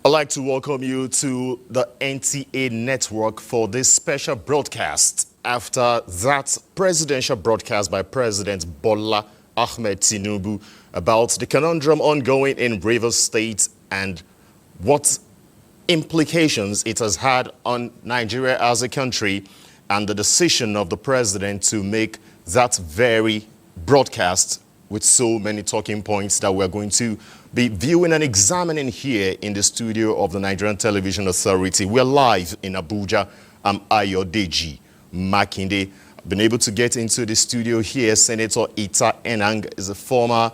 I'd like to welcome you to the NTA network for this special broadcast after that presidential broadcast by President Bola Ahmed Tinubu about the conundrum ongoing in Rivers State and what implications it has had on Nigeria as a country, and the decision of the president to make that very broadcast with so many talking points that we're going to be viewing and examining here in the studio of the Nigerian Television Authority. We're live in Abuja. I'm Ayodeji Makinde. I've been able to get into the studio here. Senator Ita Enang is a former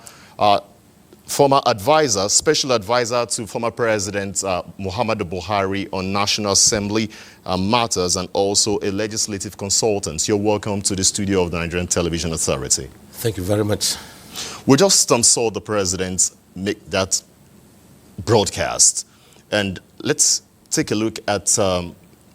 advisor, special advisor to former President Muhammadu Buhari on National Assembly matters, and also a legislative consultant. You're welcome to the studio of the Nigerian Television Authority. Thank you very much. We just saw the president make that broadcast, and let's take a look at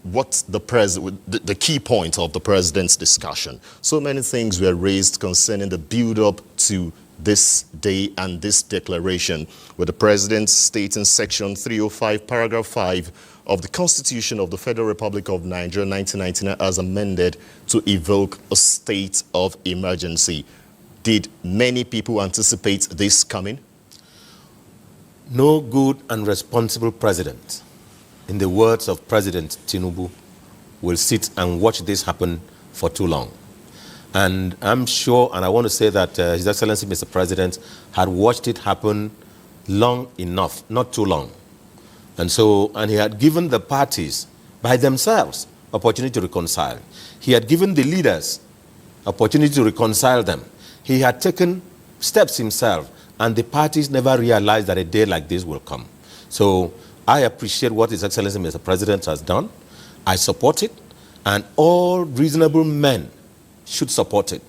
what the key point of the president's discussion. So many things were raised concerning the build-up to this day and this declaration, with the president stating Section 305, Paragraph 5 of the Constitution of the Federal Republic of Nigeria 1999 as amended to evoke a state of emergency. Did many people anticipate this coming? No good and responsible president, in the words of President Tinubu, will sit and watch this happen for too long. And I'm sure, and I want to say that His Excellency Mr. President had watched it happen long enough, not too long. And he had given the parties by themselves opportunity to reconcile. He had given the leaders opportunity to reconcile them. He had taken steps himself, and the parties never realized that a day like this will come. So I appreciate what His Excellency Mr. President has done. I support it, and all reasonable men should support it.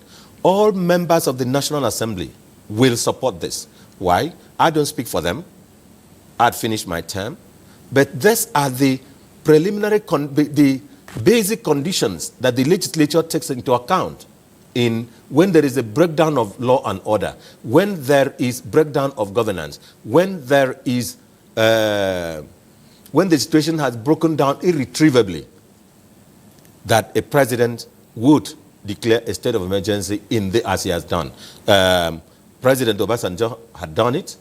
All members of the National Assembly will support this. Why? I don't speak for them. I'd finished my term. But these are the preliminary, the basic conditions that the legislature takes into account in when there is a breakdown of law and order, when there is breakdown of governance, when there is, when the situation has broken down irretrievably, that a president would declare a state of emergency as he has done. President Obasanjo had done it,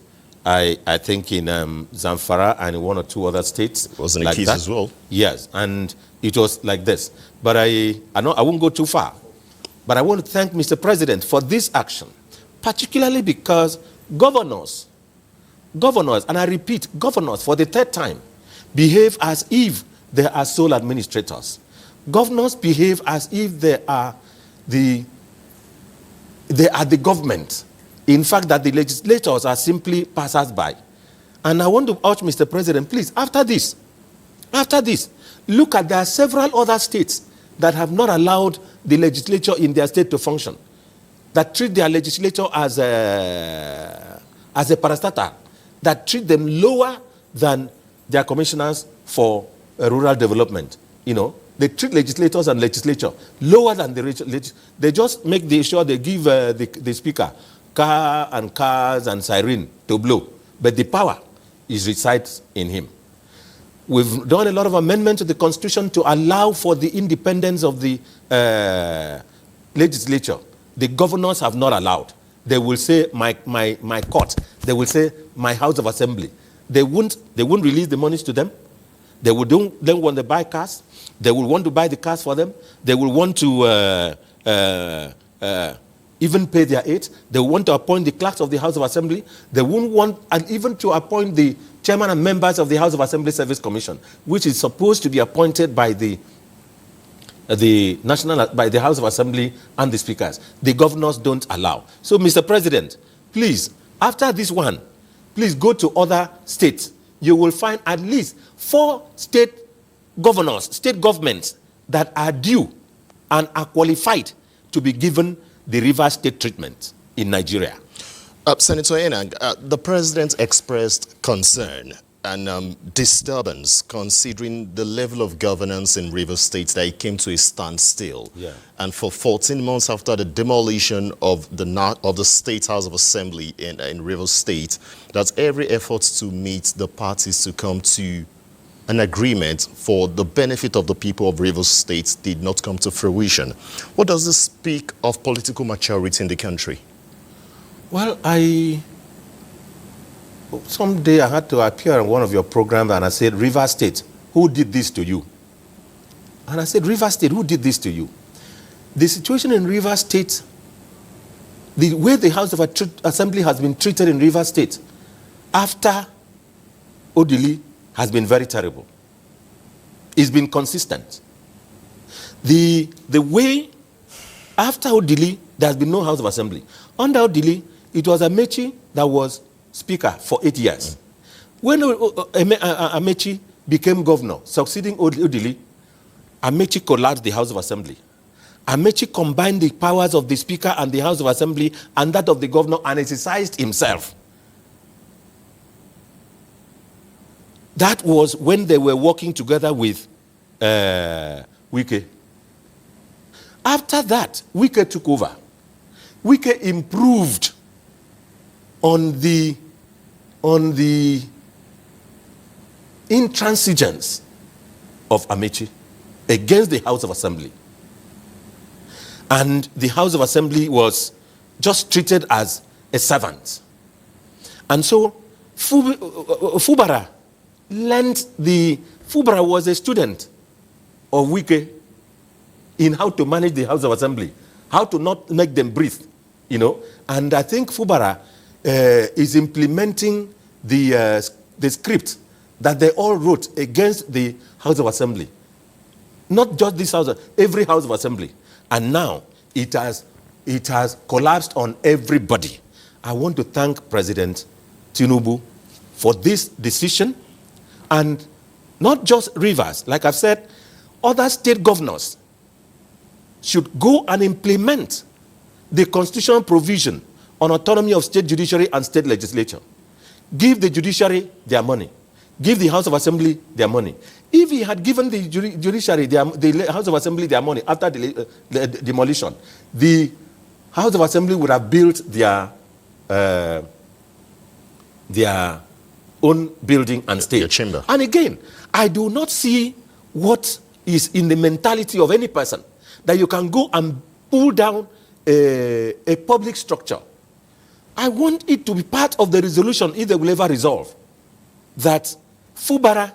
I think in Zamfara and in one or two other states. It was in a case as well. Yes, and it was like this. But I won't go too far. But I want to thank Mr. President for this action, particularly because governors, and I repeat, governors for the third time, behave as if they are sole administrators. Governors behave as if they are the government. In fact, that the legislators are simply passers-by. And I want to urge Mr. President, please, after this, look at there are several other states that have not allowed the legislature in their state to function, that treat their legislature as a parastatal, that treat them lower than their commissioners for rural development. You know, they treat legislators and legislature lower than the they just make sure they give the speaker cars and siren to blow, but the power resides in him. We've done a lot of amendments to the Constitution to allow for the independence of the legislature. The governors have not allowed. They will say my court. They will say my House of Assembly. They won't release the monies to them. They will then want to buy cars. They will want to buy the cars for them. They will want to even pay their aides. They want to appoint the clerks of the House of Assembly. They won't want and even to appoint the chairman and members of the House of Assembly Service Commission, which is supposed to be appointed by the House of Assembly and the speakers. The governors don't allow. So, Mr. President, please, after this one, please go to other states. You will find at least 4 state governors, state governments that are due and are qualified to be given the Rivers State treatment in Nigeria. Senator Enang, the president expressed concern disturbance, considering the level of governance in Rivers State that it came to a standstill. Yeah. And for 14 months after the demolition of the State House of Assembly in Rivers State, that's every effort to meet the parties to come to an agreement for the benefit of the people of Rivers State did not come to fruition. What does this speak of political maturity in the country? Well, someday I had to appear on one of your programs and I said, Rivers State, who did this to you? And I said, Rivers State, who did this to you? The situation in Rivers State, the way the House of Assembly has been treated in Rivers State after Odili has been very terrible. It's been consistent. The way after Odili, there has been no House of Assembly. Under Odili, it was Amechi that was Speaker for 8 years. When Amechi became governor, succeeding Odili, Amechi collapsed the House of Assembly. Amechi combined the powers of the Speaker and the House of Assembly and that of the governor and exercised himself. That was when they were working together with Wike. After that, Wike took over. Wike improved on the intransigence of Amechi against the House of Assembly. And the House of Assembly was just treated as a servant. And so Fubara Fubara was a student of Wike in how to manage the House of Assembly, how to not make them breathe, And I think Fubara is implementing the script that they all wrote against the House of Assembly. Not just this House, every House of Assembly. And now it has collapsed on everybody. I want to thank President Tinubu for this decision. And not just Rivers, like I've said, other state governors should go and implement the constitutional provision on autonomy of state judiciary and state legislature. Give the judiciary their money. Give the House of Assembly their money. If he had given the judiciary, the House of Assembly their money after the demolition, the House of Assembly would have built their own building and state. Your chamber. And again, I do not see what is in the mentality of any person that you can go and pull down a public structure. I want it to be part of the resolution, if they will ever resolve, that Fubara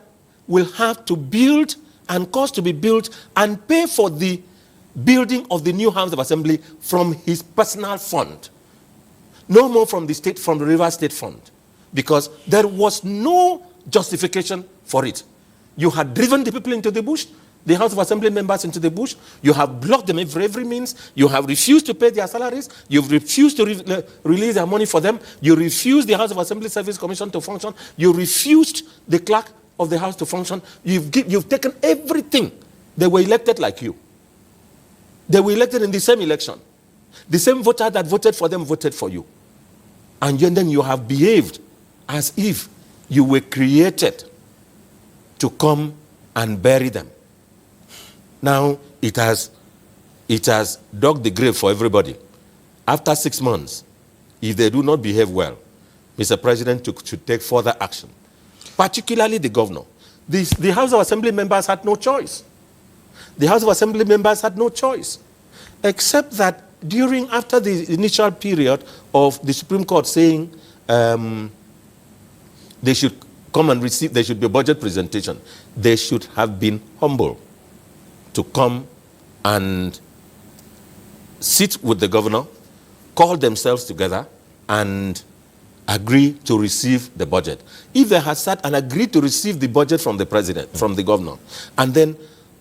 will have to build and cost to be built and pay for the building of the new House of Assembly from his personal fund. No more from the Rivers State Fund. Because there was no justification for it. You had driven the people into the bush, the House of Assembly members into the bush. You have blocked them for every means. You have refused to pay their salaries. You've refused to release their money for them. You refused the House of Assembly Service Commission to function. You refused the clerk of the House to function. You've taken everything. They were elected like you. They were elected in the same election. The same voter that voted for them voted for you. And then you have behaved as if you were created to come and bury them. Now it has dug the grave for everybody. After 6 months, if they do not behave well, Mr. President should take further action, particularly the governor. The House of Assembly members had no choice. The House of Assembly members had no choice, except that after the initial period of the Supreme Court saying they should come and receive, there should be a budget presentation, they should have been humble to come and sit with the governor, call themselves together, and agree to receive the budget. If they had sat and agreed to receive the budget from the president, from the governor, and then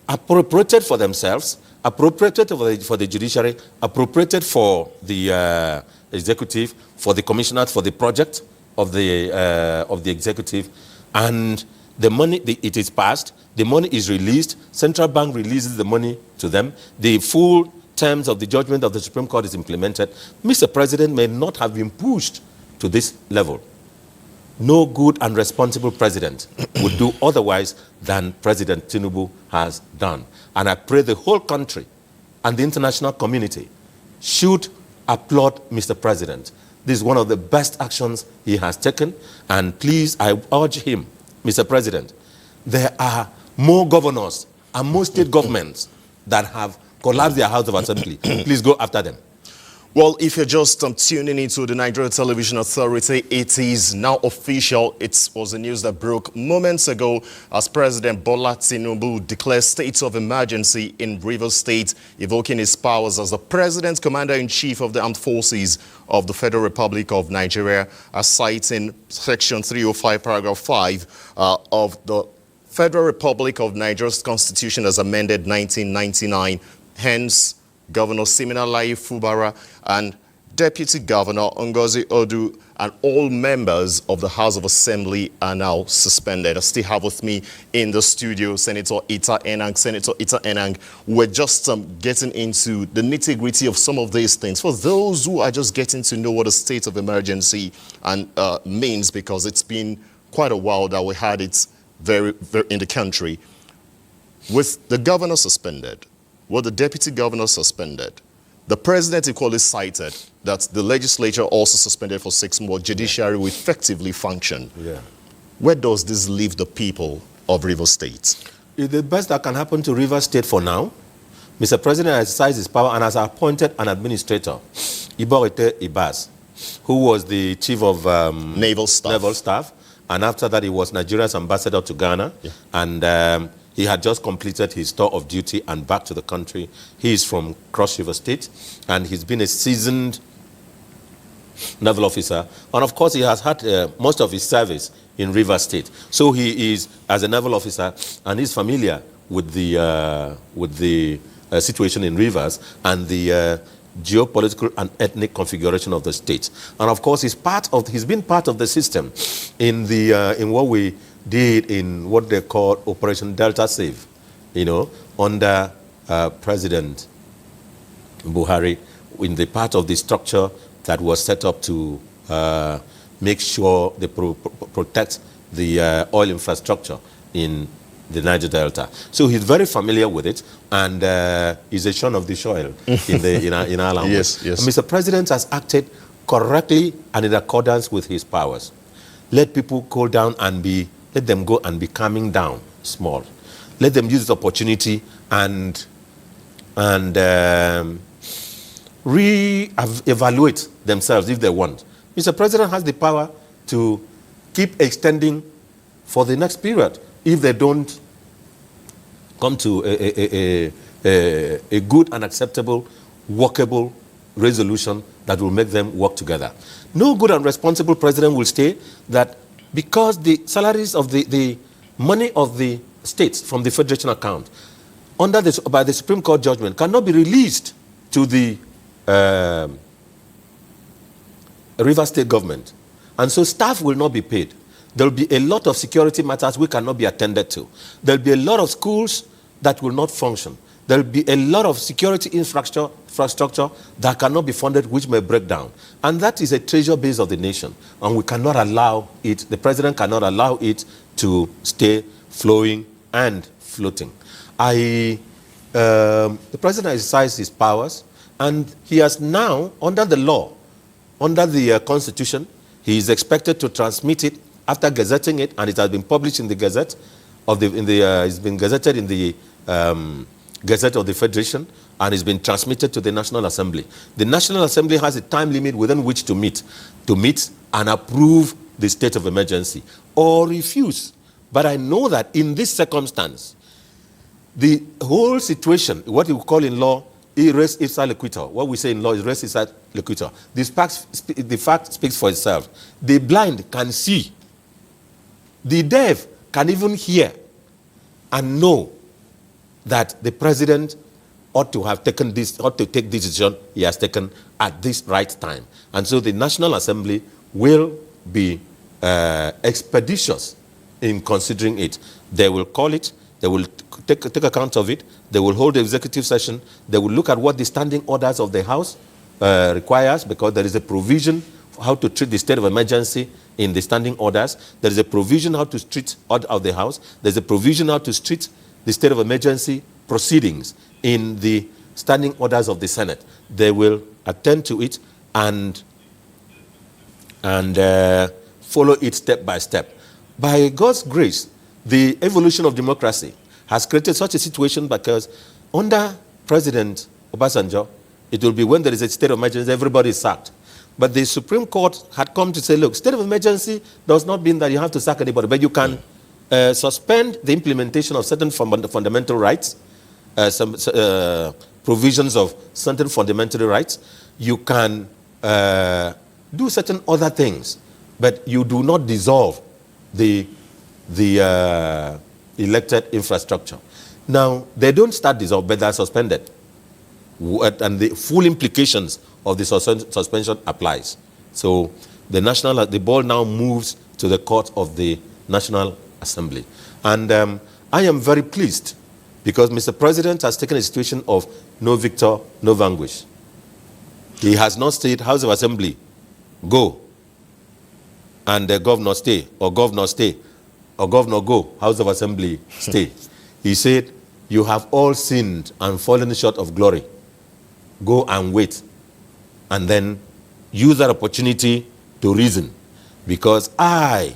appropriated for themselves, appropriated for the judiciary, appropriated for the executive, for the commissioners, for the project of the executive, and the money, it is passed, the money is released, Central Bank releases the money to them, the full terms of the judgment of the Supreme Court is implemented. Mr. President may not have been pushed to this level. no good and responsible president would do otherwise than President Tinubu has done. And I pray the whole country and the international community should applaud Mr. President. This is one of the best actions he has taken. And please, I urge him, Mr. President, there are more governors and more state governments that have collapsed their House of Assembly. Please go after them. Well, if you're just tuning into the Nigerian Television Authority, it is now official. It was the news that broke moments ago as President Bola Tinubu declared state of emergency in Rivers State, evoking his powers as the President, Commander-in-Chief of the Armed Forces of the Federal Republic of Nigeria, as citing Section 305, Paragraph 5 of the Federal Republic of Nigeria's Constitution as amended 1999. Hence, Governor Siminalayi Fubara and Deputy Governor Ngozi Odu and all members of the House of Assembly are now suspended. I still have with me in the studio Senator Ita Enang. Senator Ita Enang, we're just getting into the nitty-gritty of some of these things. For those who are just getting to know what a state of emergency means, because it's been quite a while that we had it very in the country. With the governor suspended, with the deputy governor suspended, the president equally cited that the legislature also suspended for 6 months, judiciary will effectively function. Yeah. Where does this leave the people of Rivers State? It's the best that can happen to Rivers State for now. Mr. President exercised his power and has appointed an administrator, Iborite Ibas, who was the chief of Naval Staff. And after that, he was Nigeria's ambassador to Ghana. Yeah. And he had just completed his tour of duty and back to the country. He is from Cross River State, and he's been a seasoned naval officer. And of course, he has had most of his service in Rivers State. So he is, as a naval officer, and he's familiar with the situation in Rivers and the geopolitical and ethnic configuration of the state. And of course, he's been part of the system in what we did in what they call Operation Delta Save, under President Buhari, in the part of the structure that was set up to make sure they protect the oil infrastructure in the Niger Delta. So he's very familiar with it, and he's a son of the soil in our language. Yes, yes. Mr. President has acted correctly and in accordance with his powers. Let people cool down and let them go and be calming down small. Let them use this opportunity and re-evaluate themselves if they want. Mr. President has the power to keep extending for the next period if they don't come to a good and acceptable, workable resolution that will make them work together. No good and responsible president will say that because the salaries of the money of the states from the federation account by the Supreme Court judgment cannot be released to the Rivers State government. And so staff will not be paid. There will be a lot of security matters which cannot be attended to. There will be a lot of schools that will not function. There will be a lot of security infrastructure that cannot be funded, which may break down. And that is a treasure base of the nation. And we cannot allow it, the president cannot allow it to stay flowing and floating. The president exercised his powers, and he has now, under the law, under the Constitution, he is expected to transmit it after gazetting it, and it has been published in the Gazette it's been gazetted in the Gazette of the Federation, and it's been transmitted to the National Assembly. The National Assembly has a time limit within which to meet and approve the state of emergency or refuse. But I know that in this circumstance, the whole situation, what you call in law, res ipsa loquitur. What we say in law is res ipsa loquitur. The fact speaks for itself. The blind can see. The deaf can even hear and know that the president ought to take this decision he has taken at this right time. And so the National Assembly will be expeditious in considering it. They will call it, they will take account of it, they will hold the executive session, they will look at what the standing orders of the House requires, because there is a provision for how to treat the state of emergency in the standing orders. There is a provision how to treat order of the House. There's a provision how to treat the state of emergency proceedings in the standing orders of the Senate. They will attend to it and follow it step by step. By God's grace, the evolution of democracy has created such a situation because under President Obasanjo, it will be when there is a state of emergency, everybody is sacked. But the Supreme Court had come to say, look, state of emergency does not mean that you have to sack anybody, but you can suspend the implementation of certain fundamental rights, some provisions of certain fundamental rights. You can do certain other things, but you do not dissolve the elected infrastructure. Now, they don't start dissolved, but they are suspended. And the full implications of the suspension applies. So the ball now moves to the court of the National Assembly. And I am very pleased because Mr. President has taken a situation of no victor, no vanquish. He has not said, House of Assembly, go, and the governor stay, or governor stay, or governor go, House of Assembly stay. He said, you have all sinned and fallen short of glory. Go and wait, and then use that opportunity to reason. Because I,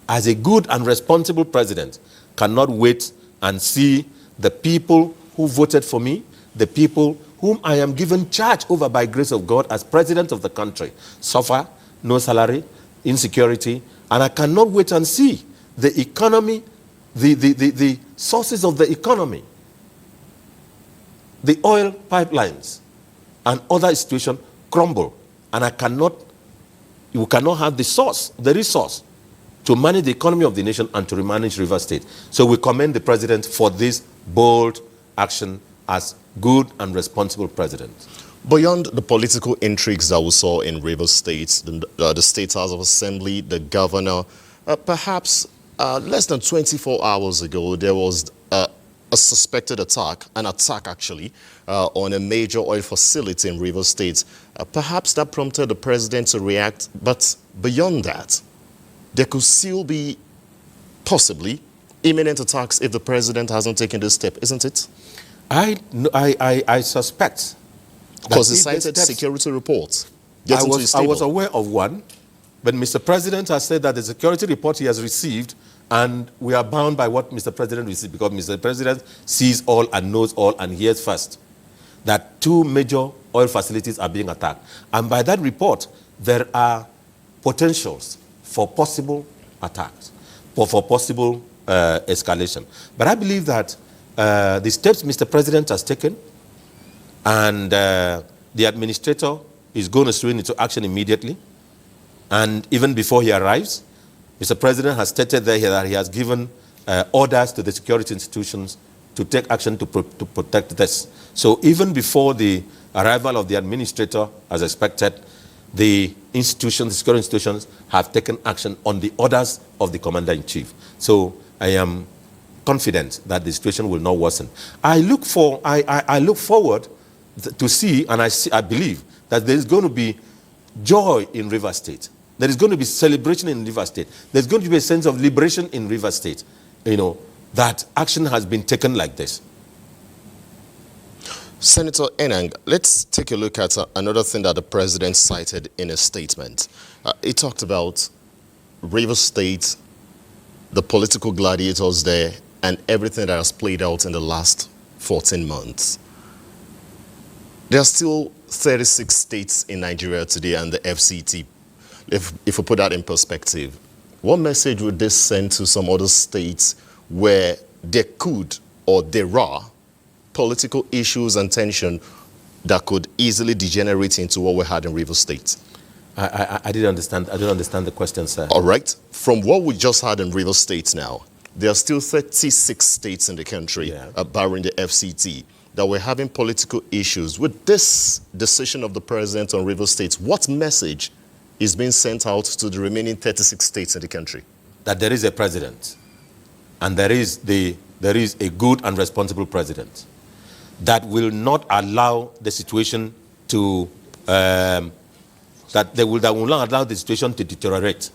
as a good and responsible president, cannot wait and see the people who voted for me, the people whom I am given charge over by grace of God as president of the country, suffer, no salary, insecurity, and I cannot wait and see the economy, the sources of the economy, the oil pipelines, and other situations crumble. And you cannot have the resource to manage the economy of the nation and to manage River State. So we commend the president for this bold action as good and responsible president. Beyond the political intrigues that we saw in Rivers State, the State House of Assembly, the governor, perhaps less than 24 hours ago, there was a suspected attack, an attack actually, on a major oil facility in Rivers State. Perhaps that prompted the president to react, but beyond that, there could still be possibly imminent attacks if the president hasn't taken this step, isn't it? I suspect. Because he cited security reports. I was aware of one, but Mr. President has said that the security report he has received, and we are bound by what Mr. President received, because Mr. President sees all and knows all and hears first, that 2 major oil facilities are being attacked. And by that report, there are potentials for possible attacks, or for possible escalation. But I believe that the steps Mr. President has taken, and the administrator is going to swing into action immediately. And even before he arrives, Mr. President has stated there that he has given orders to the security institutions to take action to protect this. So even before the arrival of the administrator, as expected, the security institutions have taken action on the orders of the commander-in-chief. So I am confident that the situation will not worsen. I look forward to see, and I believe that there is going to be joy in River State. There is going to be celebration in River State. There's going to be a sense of liberation in River State, that action has been taken like this. Senator Enang, let's take a look at another thing that the president cited in a statement. He talked about River State, the political gladiators there, and everything that has played out in the last 14 months. There are still 36 states in Nigeria today and the FCT. If we put that in perspective, what message would this send to some other states where there could or there are political issues and tension that could easily degenerate into what we had in Rivers State? I didn't understand. I don't understand the question, sir. All right. From what we just had in Rivers State now, there are still 36 states in the country, barring the FCT, that we're having political issues. With this decision of the president on Rivers State, what message is being sent out to the remaining 36 states in the country? That there is a president, and there is a good and responsible president that will not allow the situation to that will not allow the situation to deteriorate,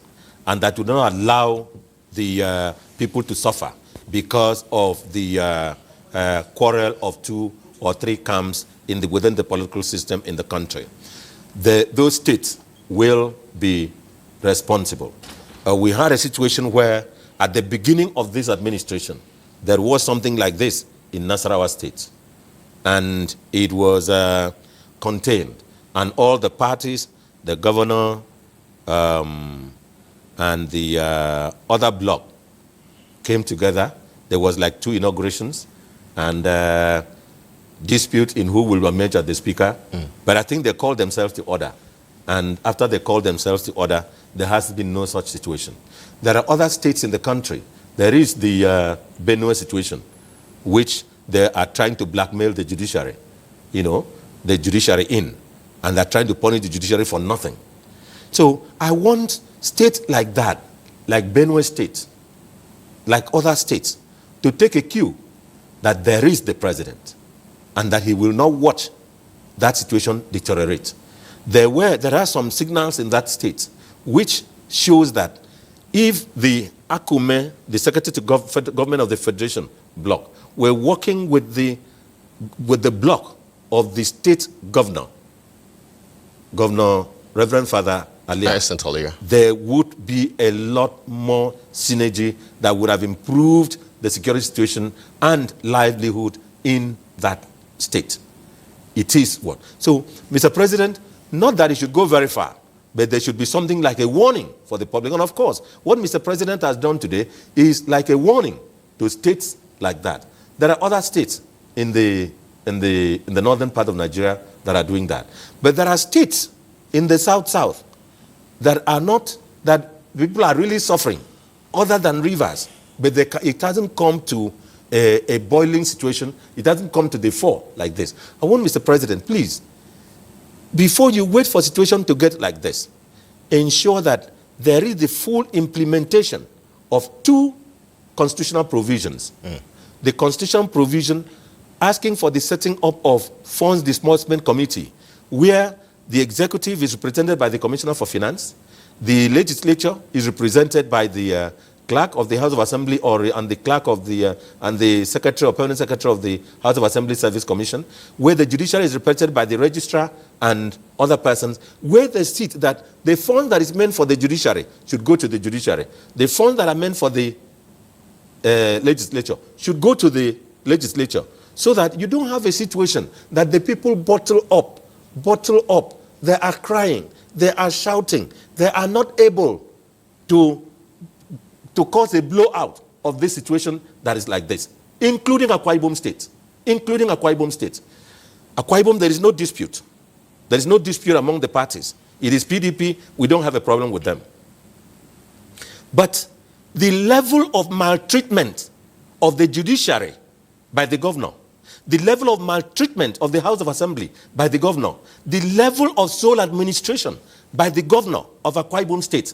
and that would not allow the people to suffer because of the quarrel of 2 or 3 camps within the political system in the country. Those states will be responsible. We had a situation where at the beginning of this administration, there was something like this in Nasarawa State, and it was contained. And all the parties, the governor, and the other bloc came together. There was like 2 inaugurations, and dispute in who will emerge as the speaker. But I think they called themselves to order. And after they called themselves to order, there has been no such situation. There are other states in the country. There is the Benue situation, which they are trying to blackmail the judiciary, the judiciary in, and they're trying to punish the judiciary for nothing. So I want states like that, like Benue State, like other states, to take a cue that there is the president and that he will not watch that situation deteriorate. There are some signals in that state which shows that if the Akume, the Secretary to Government of the Federation bloc, were working with the bloc of the state governor, Reverend Father Alia, there would be a lot more synergy that would have improved the security situation and livelihood in that state. It is what? So, Mr. President, not that it should go very far, but there should be something like a warning for the public. And of course, what Mr. President has done today is like a warning to states like that. There are other states in the northern part of Nigeria that are doing that. But there are states in the south that are not, that people are really suffering, other than rivers. But it hasn't come to a boiling situation. It hasn't come to the fore like this. I want Mr. President, please, before you wait for a situation to get like this, ensure that there is the full implementation of 2 constitutional provisions. The constitutional provision asking for the setting up of funds disbursement committee, where the executive is represented by the Commissioner for Finance, the legislature is represented by the clerk of the House of Assembly and the clerk of and the secretary or permanent secretary of the House of Assembly Service Commission, where the judiciary is represented by the registrar and other persons, where they sit that the funds that is meant for the judiciary should go to the judiciary. The funds that are meant for the legislature should go to the legislature, so that you don't have a situation that the people bottle up. They are crying, they are shouting, they are not able to cause a blowout of this situation that is like this, including Akwa Ibom State. Akwa Ibom, there is no dispute. There is no dispute among the parties. It is PDP, we don't have a problem with them. But the level of maltreatment of the judiciary by the governor, the level of maltreatment of the House of Assembly by the governor, the level of sole administration by the governor of Akwa Ibom State,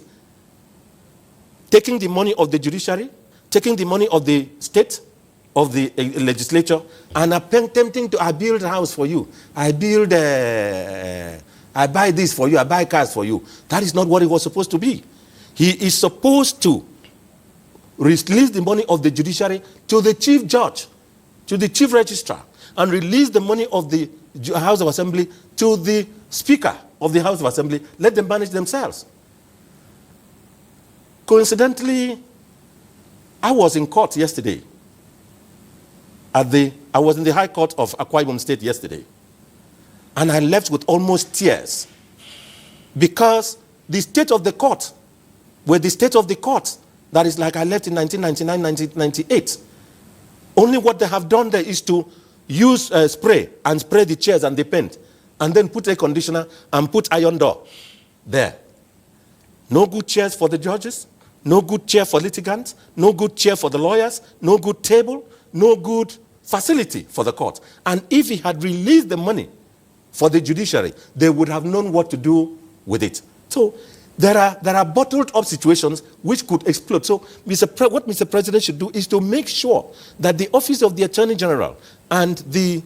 taking the money of the judiciary, taking the money of the state, of the legislature, and attempting to, I build a house for you, I buy this for you, I buy cars for you. That is not what it was supposed to be. He is supposed to release the money of the judiciary to the chief judge, to the chief registrar, and release the money of the House of Assembly to the Speaker of the House of Assembly. Let them manage themselves. Coincidentally, I was in court yesterday. I was in the High Court of Akwa Ibom State yesterday. And I left with almost tears, because the state of the court, the state of the court, that is like I left in 1999, 1998. Only what they have done there is to use spray and spray the chairs and the paint, and then put a conditioner and put iron door there. No good chairs for the judges, no good chair for litigants, no good chair for the lawyers, no good table, no good facility for the court. And if he had released the money for the judiciary, they would have known what to do with it. So there are bottled up situations which could explode. So what Mr. President should do is to make sure that the Office of the Attorney General and the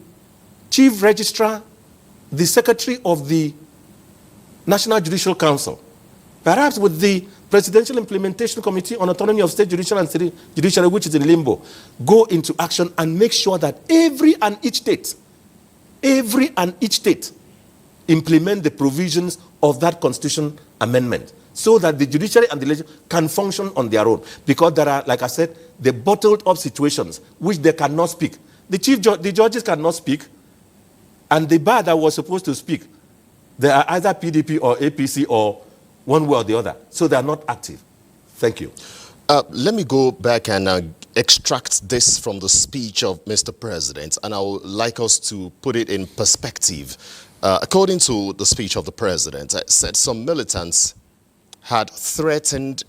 Chief Registrar, the Secretary of the National Judicial Council, perhaps with the Presidential Implementation Committee on Autonomy of State Judiciary and City Judiciary, which is in limbo, go into action and make sure that every and each state implement the provisions of that constitution amendment so that the judiciary and the legislature can function on their own. Because there are, like I said, the bottled up situations which they cannot speak. The judges cannot speak, and the bar that was supposed to speak, they are either PDP or APC or one way or the other. So they are not active. Thank you. Let me go back and extract this from the speech of Mr. President, and I would like us to put it in perspective. According to the speech of the president, it said some militants had threatened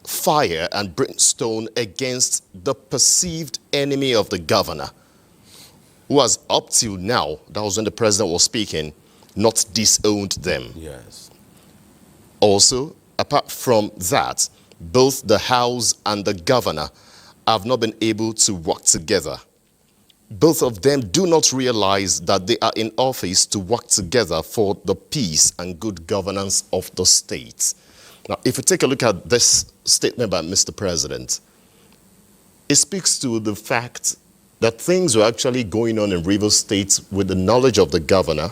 fire and brimstone against the perceived enemy of the governor, who has up till now, that was when the president was speaking, not disowned them. Yes. Also, apart from that, both the House and the governor have not been able to work together. Both of them do not realize that they are in office to work together for the peace and good governance of the state. Now, if you take a look at this statement by Mr. President, it speaks to the fact that things were actually going on in Rivers State with the knowledge of the governor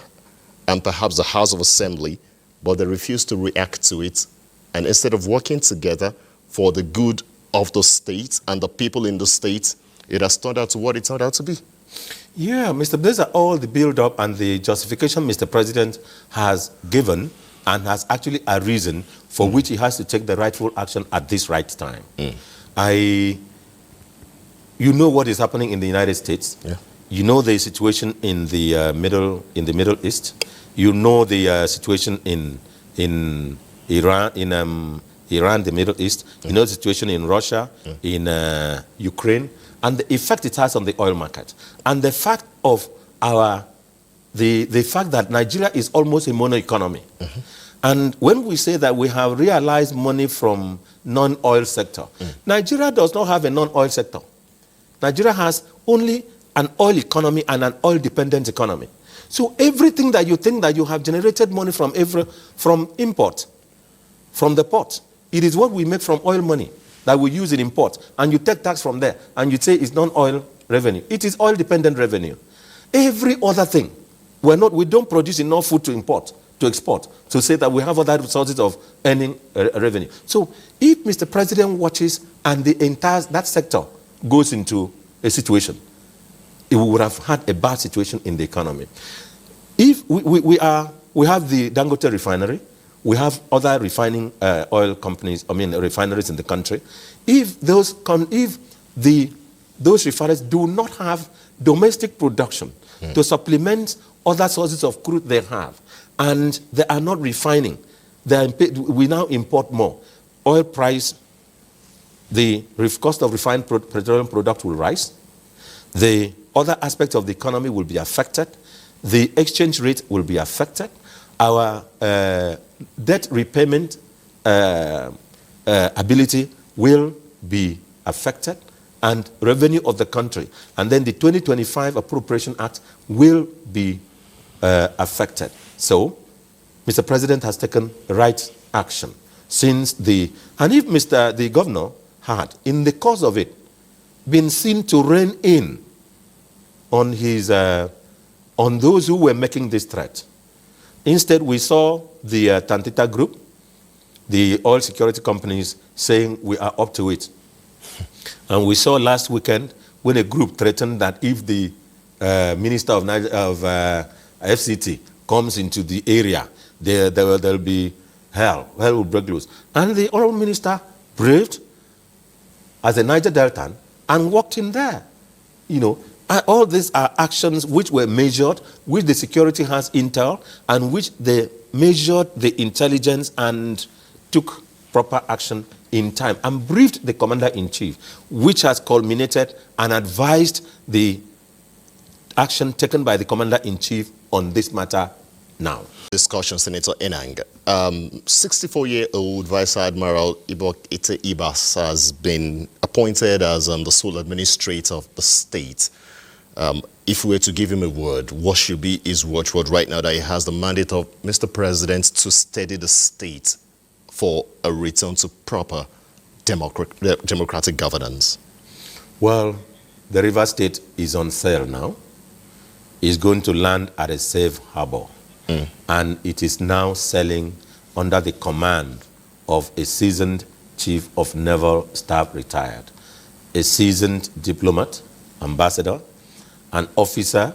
and perhaps the House of Assembly, but they refused to react to it. And instead of working together for the good of the state and the people in the state, it has turned out to what it turned out to be. Yeah, Mr. These are all the build-up and the justification Mr. President has given and has actually a reason for which he has to take the rightful action at this right time. You know what is happening in the United States. Yeah. You know the situation in the Middle East. You know the situation in Iran, the Middle East. You know the situation in Russia, in Ukraine, and the effect it has on the oil market. And the fact of the fact that Nigeria is almost a mono economy. And when we say that we have realized money from non-oil sector, Nigeria does not have a non-oil sector. Nigeria has only an oil economy and an oil-dependent economy. So everything that you think that you have generated money from import, from the port, it is what we make from oil money that we use in import, and you take tax from there, and you say it's non-oil revenue. It is oil-dependent revenue. Every other thing, we don't produce enough food to export, to say that we have other sources of earning revenue. So if Mr. President watches and the entire that sector goes into a situation, it would have had a bad situation in the economy. If we have the Dangote refinery, we have other refining oil companies, refineries in the country. If those refineries do not have domestic production to supplement other sources of crude they have, and they are not refining, we now import more. Oil price, the cost of refined petroleum product will rise. The other aspects of the economy will be affected. The exchange rate will be affected. Our debt repayment ability will be affected, and revenue of the country. And then the 2025 Appropriation Act will be affected. So, Mr. President has taken right action and if the governor had, in the course of it, been seen to rein in on those who were making this threat. Instead, we saw the Tantita group, the oil security companies, saying we are up to it. And we saw last weekend when a group threatened that if the minister of FCT comes into the area, there will be hell will break loose. And the oil minister braved as a Niger Deltan and walked in there. All these are actions which were measured, which the security has intel, and which they measured the intelligence and took proper action in time and briefed the commander-in-chief, which has culminated and advised the action taken by the commander-in-chief on this matter now. Discussion, Senator Enang. 64-year-old Vice Admiral Ibok Ite Ibas has been appointed as the sole administrator of the state. If we were to give him a word, what should be his watchword right now that he has the mandate of Mr. President to steady the state for a return to proper democratic governance? Well, the River State is on sale now. It's going to land at a safe harbor. And it is now selling under the command of a seasoned Chief of Naval Staff retired, a seasoned diplomat, ambassador, an officer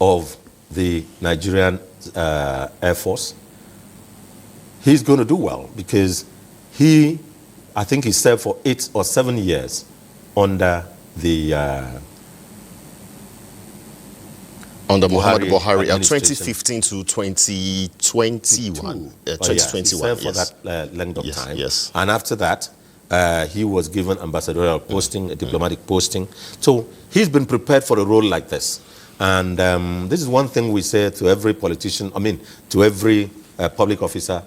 of the Nigerian Air Force. He's going to do well because I think he served for 8 or 7 years under the under Buhari, administration. 2015 to 2021. 2021, he served for yes. that length of time. Yes. And after that, he was given ambassadorial posting, a diplomatic posting. So he's been prepared for a role like this. And this is one thing we say to every politician, to every public officer: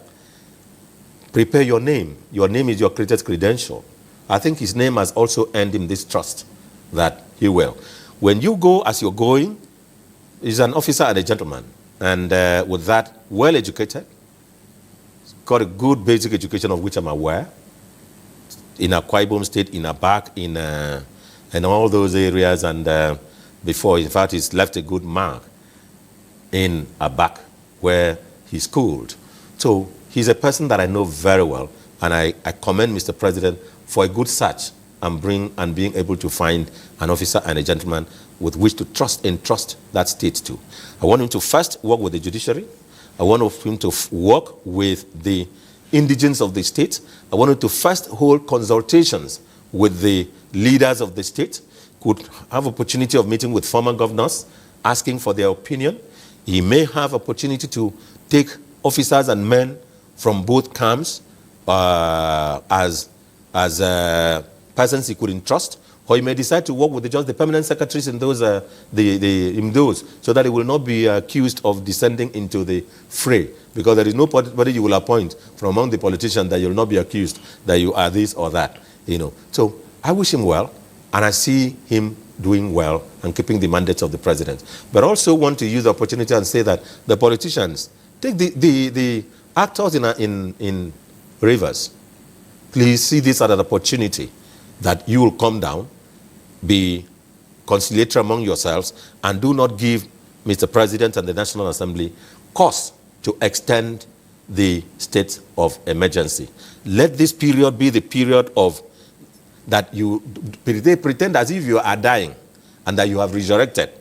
prepare your name. Your name is your greatest credential. I think his name has also earned him this trust that he will. When you go as you're going, he's an officer and a gentleman. And with that, well-educated, got a good basic education of which I'm aware, in Akwa Ibom State, in Abak, in all those areas, and before, in fact, he's left a good mark in Abak, where he schooled. So he's a person that I know very well, and I commend Mr. President for a good search and being able to find an officer and a gentleman with which to entrust that state to. I want him to first work with the judiciary. I want him to work with the indigents of the state. I want him to first hold consultations with the leaders of the state, could have opportunity of meeting with former governors, asking for their opinion. He may have opportunity to take officers and men from both camps as persons he could entrust, or he may decide to work with just the permanent secretaries in those, so that he will not be accused of descending into the fray, because there is nobody you will appoint from among the politicians that you will not be accused that you are this or that. So I wish him well, and I see him doing well and keeping the mandates of the president. But also want to use the opportunity and say that the politicians, take the actors in Rivers, please see this as an opportunity that you will come down, be conciliatory among yourselves, and do not give Mr. President and the National Assembly cause to extend the state of emergency. Let this period be the period of that they pretend as if you are dying and that you have resurrected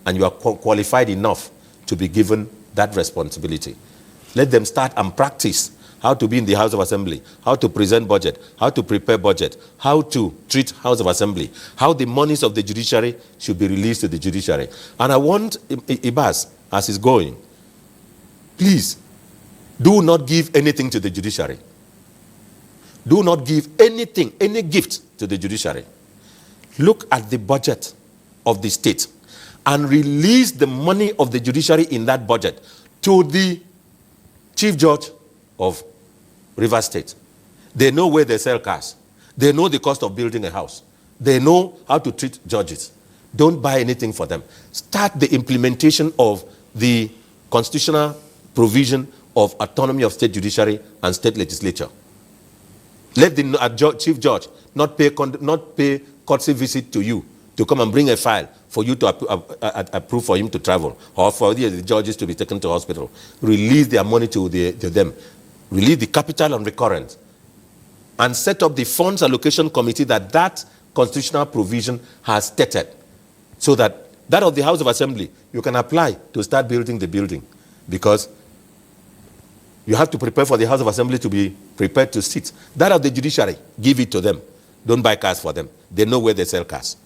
and you are qualified enough to be given that responsibility. Let them start and practice how to be in the House of Assembly, how to present budget, how to prepare budget, how to treat House of Assembly, how the monies of the judiciary should be released to the judiciary. And I want Ibas, as he's going, please, do not give anything to the judiciary. Do not give anything, any gift to the judiciary. Look at the budget of the state and release the money of the judiciary in that budget to the Chief Judge of River State. They know where they sell cars. They know the cost of building a house. They know how to treat judges. Don't buy anything for them. Start the implementation of the constitutional provision of autonomy of state judiciary and state legislature. Let the Chief Judge not pay courtesy visit to you to come and bring a file for you to approve for him to travel, or for the judges to be taken to hospital. Release their money to them. Release the capital on recurrent. And set up the funds allocation committee that constitutional provision has stated, so that of the House of Assembly, you can apply to start building the building. Because you have to prepare for the House of Assembly to be prepared to sit. That of the judiciary, give it to them. Don't buy cars for them. They know where they sell cars.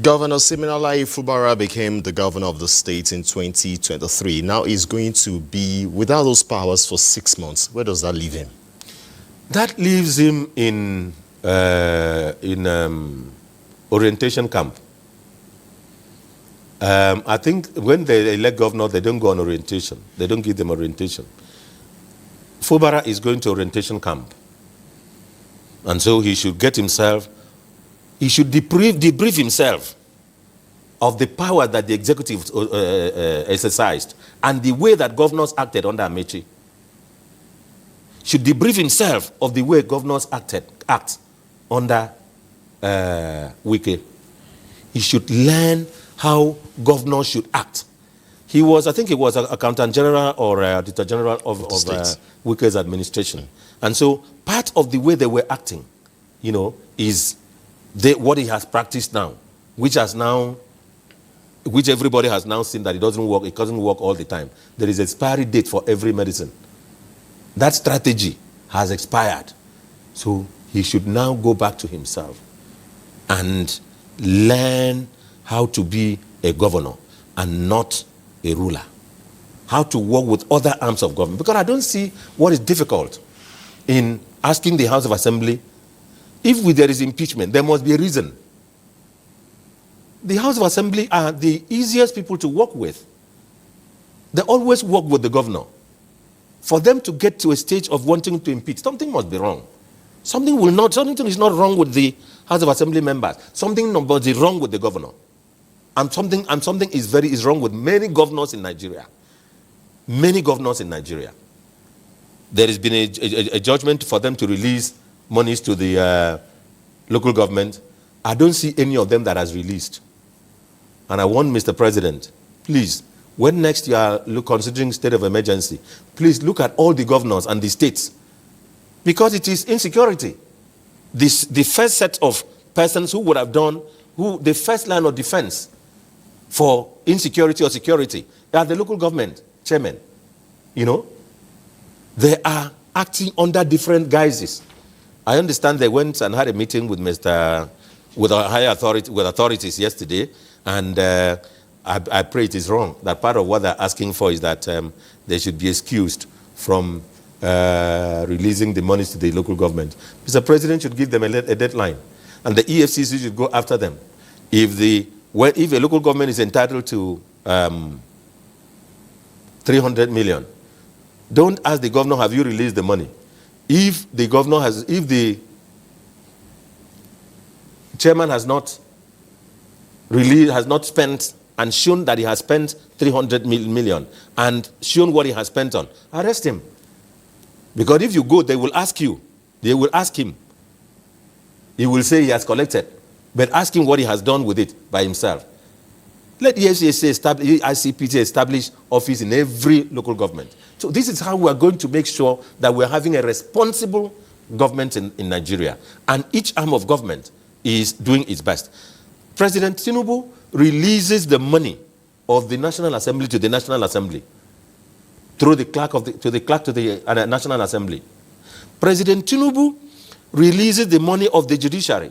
Governor Siminalayi Fubara became the governor of the state in 2023. Now he's going to be without those powers for 6 months. Where does that leave him? That leaves him in orientation camp. I think when they elect governor, they don't go on orientation. They don't give them orientation. Fubara is going to orientation camp. And so he should he should debrief himself of the power that the executive exercised and the way that governors acted under Amechi. should debrief himself of the way governors act under Wike. He should learn how governors should act. I think he was Accountant General or Auditor General of Wike's administration. And so part of the way they were acting, is what he has practiced now, which everybody has now seen that it doesn't work. It doesn't work all the time. There is an expiry date for every medicine. That strategy has expired. So he should now go back to himself and learn how to be a governor and not a ruler. How to work with other arms of government. Because I don't see what is difficult in asking the House of Assembly, if there is impeachment, there must be a reason. The House of Assembly are the easiest people to work with. They always work with the governor. For them to get to a stage of wanting to impeach, something must be wrong. Something is not wrong with the House of Assembly members. Something must be wrong with the governor. And something is wrong with many governors in Nigeria. Many governors in Nigeria. There has been a judgment for them to release monies to the local government. I don't see any of them that has released. And I want Mr. President, please, when next you are considering state of emergency, please look at all the governors and the states. Because it is insecurity. The first set of persons who would have the first line of defense for insecurity or security are the local government chairmen. They are acting under different guises. I understand they went and had a meeting with authorities yesterday, and I pray it is wrong. That part of what they're asking for is that they should be excused from releasing the monies to the local government. Mr. President should give them a deadline, and the EFCC should go after them. If a local government is entitled to 300 million, don't ask the governor, have you released the money? If the chairman has not spent and shown that he has spent 300 million and shown what he has spent on, arrest him. Because if you go, they will ask you. They will ask him. He will say he has collected, but ask him what he has done with it by himself. Let the ICPT establish office in every local government. So this is how we are going to make sure that we are having a responsible government in Nigeria. And each arm of government is doing its best. President Tinubu releases the money of the National Assembly to the National Assembly through the clerk to the National Assembly. President Tinubu releases the money of the judiciary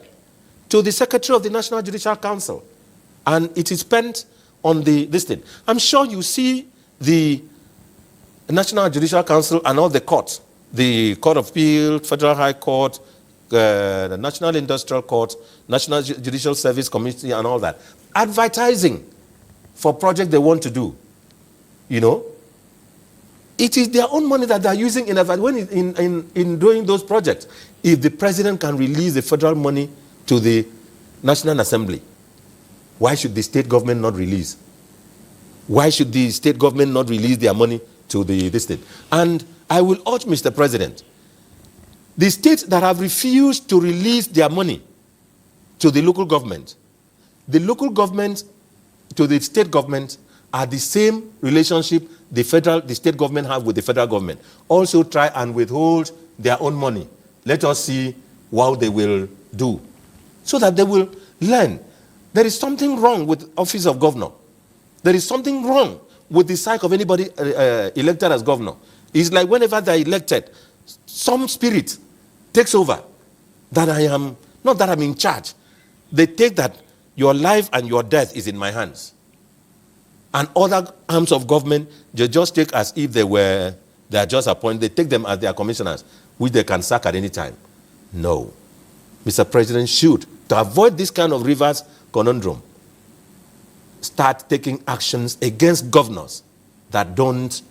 to the Secretary of the National Judicial Council. And it is spent on this thing. I'm sure you see the National Judicial Council and all the courts, the Court of Appeal, Federal High Court, the National Industrial Court, National Judicial Service Committee and all that, advertising for projects they want to do. It is their own money that they are using in doing those projects. If the president can release the federal money to the National Assembly, why should the state government not release? Why should the state government not release their money to the state? And I will urge Mr. President, the states that have refused to release their money to the local government to the state government are the same relationship the state government have with the federal government. Also try and withhold their own money. Let us see what they will do so that they will learn. There is something wrong with office of governor. There is something wrong with the psyche of anybody elected as governor. It's like whenever they're elected, some spirit takes over that not that I'm in charge. They take that your life and your death is in my hands. And other arms of government, they just take as if they are just appointed. They take them as their commissioners, which they can sack at any time. No. Mr. President should, to avoid this kind of reverse conundrum, start taking actions against governors that don't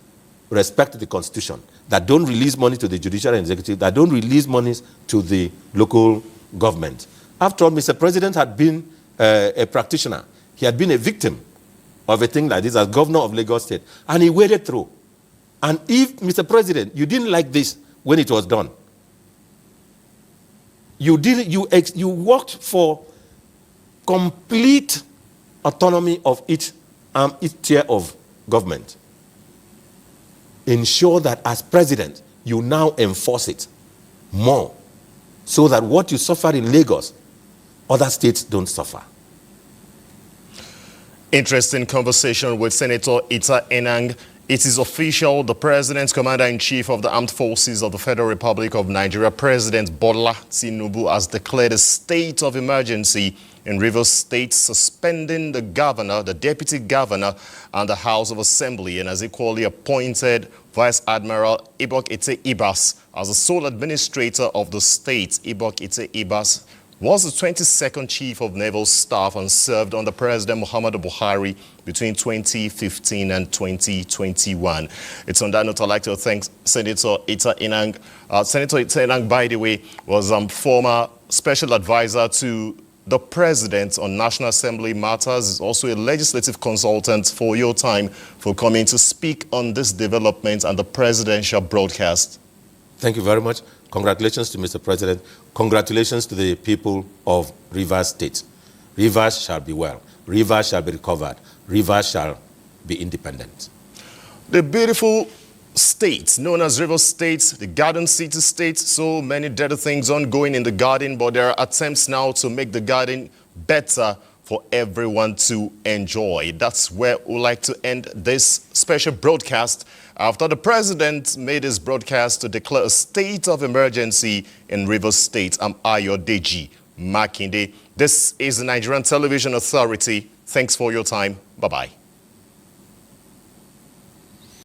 respect the Constitution, that don't release money to the judicial and executive, that don't release monies to the local government. After all, Mr. President had been a practitioner. He had been a victim of a thing like this as governor of Lagos State, and he waded through. And if, Mr. President, you didn't like this, when it was done. You worked for complete autonomy of each tier of government. Ensure that as president, you now enforce it more, so that what you suffer in Lagos, other states don't suffer. Interesting conversation with Senator Ita Enang. It is official. The President, Commander-in-Chief of the Armed Forces of the Federal Republic of Nigeria, President Bola Tinubu, has declared a state of emergency in Rivers State, suspending the governor, the deputy governor, and the House of Assembly, and has equally appointed Vice Admiral Ibok Ete Ibas as the sole administrator of the state. Ibok Ete Ibas was the 22nd Chief of Naval Staff and served under President Muhammadu Buhari between 2015 and 2021. It's on that note I'd like to thank Senator Ita Enang. Senator Ita Enang, by the way, was former special advisor to the President on National Assembly matters. Is also a legislative consultant. For your time for coming to speak on this development and the presidential broadcast. Thank you very much. Congratulations to Mr. President. Congratulations to the people of Rivers State. Rivers shall be well. Rivers shall be recovered. Rivers shall be independent. The beautiful state known as Rivers State, the Garden City State, so many dirty things ongoing in the garden, but there are attempts now to make the garden better for everyone to enjoy. That's where we'd like to end this special broadcast after the President made his broadcast to declare a state of emergency in Rivers State. I'm Ayodeji Makinde. This is the Nigerian Television Authority. Thanks for your time. Bye-bye.